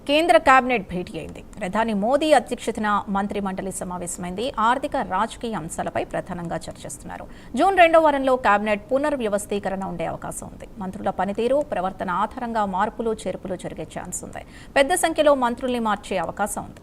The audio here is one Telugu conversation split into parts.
కేంద్ర కేబినెట్ భేటీ అయింది. ప్రధాని మోదీ అధ్యక్షతన మంత్రి మండలి సమావేశమైంది. ఆర్థిక రాజకీయ అంశాలపై ప్రధానంగా చర్చిస్తున్నారు. జూన్ 2వ వారంలో కేబినెట్ పునర్వ్యవస్థీకరణ ఉండే అవకాశం ఉంది. మంత్రుల పనితీరు, ప్రవర్తన ఆధారంగా మార్పులు చేర్పులు జరిగే ఛాన్స్ ఉంది. పెద్ద సంఖ్యలో మంత్రుల్ని మార్చే అవకాశం ఉంది.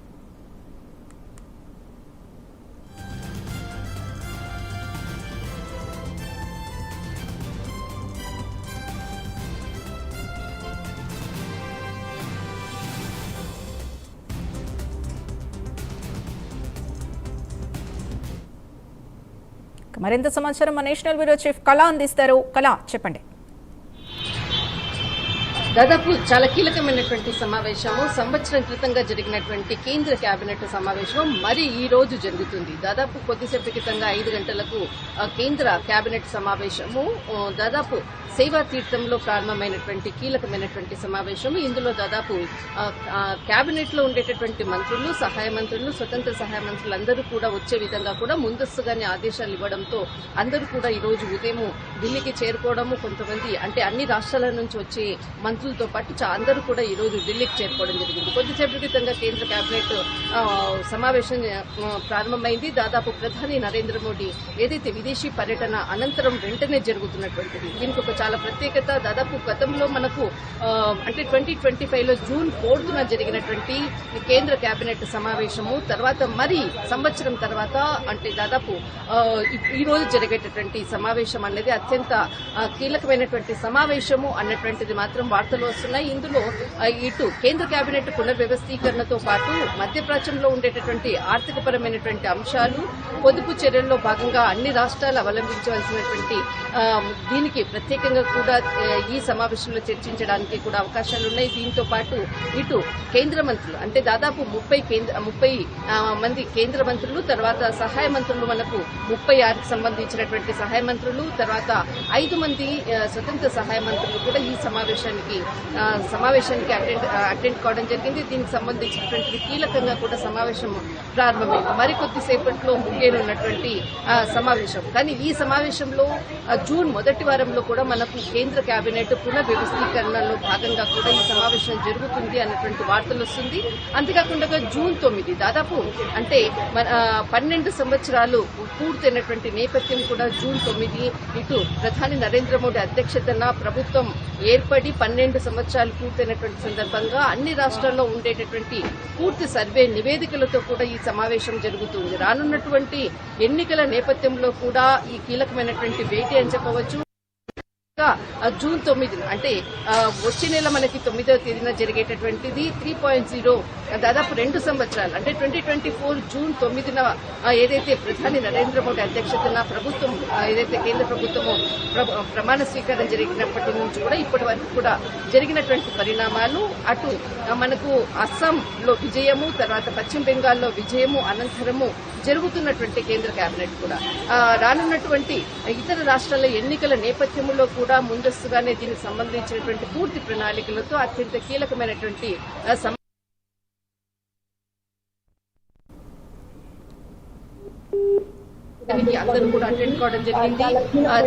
మరింత సమాచారం మా నేషనల్ బ్యూరో చీఫ్ కళా అందిస్తారు. కళా, చెప్పండి. దాదాపు చాలా కీలకమైనటువంటి సమావేశము, సంవత్సరం క్రితంగా జరిగినటువంటి కేంద్ర కేబినెట్ సమావేశం మరి ఈ రోజు జరుగుతుంది. దాదాపు కొద్దిసేపు క్రితంగా 5 గంటలకు కేంద్ర కేబినెట్ సమావేశము దాదాపు సేవా తీర్థంలో ప్రారంభమైనటువంటి కీలకమైనటువంటి సమావేశం. ఇందులో దాదాపు కేబినెట్ లో ఉండేటటువంటి మంత్రులు, సహాయ మంత్రులు, స్వతంత్ర సహాయ మంత్రులు అందరూ కూడా వచ్చే విధంగా కూడా ముందస్తుగానే ఆదేశాలు ఇవ్వడంతో అందరూ కూడా ఈ రోజు ఉదయం ఢిల్లీకి చేరుకోవడము, కొంతమంది అంటే అన్ని రాష్ట్రాల నుంచి వచ్చే మంత్రులతో పాటు అందరూ కూడా ఈ రోజు ఢిల్లీకి చేరుకోవడం జరిగింది. కొద్దిసేపటి క్రితంగా కేంద్ర కేబినెట్ సమావేశం ప్రారంభమైంది. దాదాపు ప్రధాని నరేంద్ర మోడీ ఏదైతే విదేశీ పర్యటన అనంతరం వెంటనే జరుగుతున్నటువంటిది. దీనికి ఒక చాలా ప్రత్యేకత. దాదాపు గతంలో మనకు అంటే 2025లో జూన్ 4న జరిగినటువంటి కేంద్ర కేబినెట్ సమావేశము తర్వాత మరి సంవత్సరం తర్వాత అంటే దాదాపు ఈ రోజు జరిగేటటువంటి సమావేశం అనేది అత్యంత కీలకమైనటువంటి సమావేశము అన్నటువంటిది మాత్రం వార్తలు వస్తున్నాయి. ఇందులో ఇటు కేంద్ర కేబినెట్ పునర్వ్యవస్థీకరణతో పాటు మధ్యప్రాచ్యంలో ఉండేటటువంటి ఆర్థికపరమైనటువంటి అంశాలు, పొదుపు చర్యల్లో భాగంగా అన్ని రాష్ట్రాలు అవలంబించవలసినటువంటి దీనికి ప్రత్యేకంగా కూడా ఈ సమావేశంలో చర్చించడానికి కూడా అవకాశాలు ఉన్నాయి. దీంతో పాటు ఇటు కేంద్ర మంత్రులు అంటే దాదాపు 30 మంది కేంద్ర మంత్రులు, తర్వాత సహాయ మంత్రులు మనకు 36కి సంబంధించినటువంటి సహాయ మంత్రులు, తర్వాత 5 మంది స్వతంత్ర సహాయ మంత్రులు కూడా ఈ సమావేశానికి అటెండ్ కావడం జరిగింది. దీనికి సంబంధించినటువంటి కీలకంగా కూడా సమావేశం ప్రారంభమైంది. మరికొద్దిసేపట్లో ముగియనున్నటువంటి సమావేశం. కానీ ఈ సమావేశంలో జూన్ మొదటి వారంలో కూడా మనకు కేంద్ర కేబినెట్ పునర్వ్యవస్థీకరణలో భాగంగా కూడా ఈ సమావేశం జరుగుతుంది అన్నటువంటి వార్తలు వస్తుంది. అంతేకాకుండా జూన్ 9 దాదాపు అంటే 12 సంవత్సరాలు పూర్తయినటువంటి నేపథ్యం కూడా జూన్ 9 ఇటు ప్రధాని నరేంద్ర మోడీ అధ్యక్షతన ప్రభుత్వం ఏర్పడి 12 సంవత్సరాలు పూర్తయినటువంటి సందర్భంగా అన్ని రాష్ట్రాల్లో ఉండేటటువంటి పూర్తి సర్వే నివేదికలతో కూడా ఈ సమావేశం జరుగుతుంది. రానున్నటువంటి ఎన్నికల నేపథ్యంలో కూడా ఈ కీలకమైనటువంటి భేటీ అని చెప్పవచ్చు. జూన్ 9 అంటే వచ్చే నెల మనకి 9వ తేదీన జరిగేటటువంటిది 3.0 దాదాపు 2 సంవత్సరాలు అంటే 2024 జూన్ 9న ఏదైతే ప్రధాని నరేంద్ర మోడీ అధ్యక్షతన ప్రభుత్వం ఏదైతే కేంద్ర ప్రభుత్వము ప్రమాణ స్వీకారం జరిగినప్పటి నుంచి కూడా ఇప్పటి వరకు కూడా జరిగినటువంటి పరిణామాలు, అటు మనకు అస్సాంలో విజయము, తర్వాత పశ్చిమ బెంగాల్లో విజయము అనంతరము జరుగుతున్నటువంటి కేంద్ర కేబినెట్ కూడా రానున్నటువంటి ఇతర రాష్ట్రాల ఎన్నికల నేపథ్యంలో కూడా ముందస్తుగానే దీనికి సంబంధించినటువంటి పూర్తి ప్రణాళికలతో అత్యంత కీలకమైనటువంటి అందరూ కూడా అటెండ్ కావడం జరిగింది.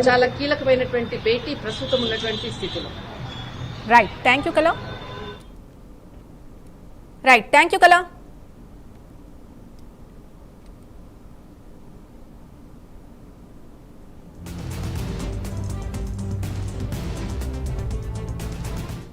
చాలా కీలకమైనటువంటి భేటీ ప్రస్తుతం ఉన్నటువంటి స్థితిలో. రైట్, థ్యాంక్ యూ కళా.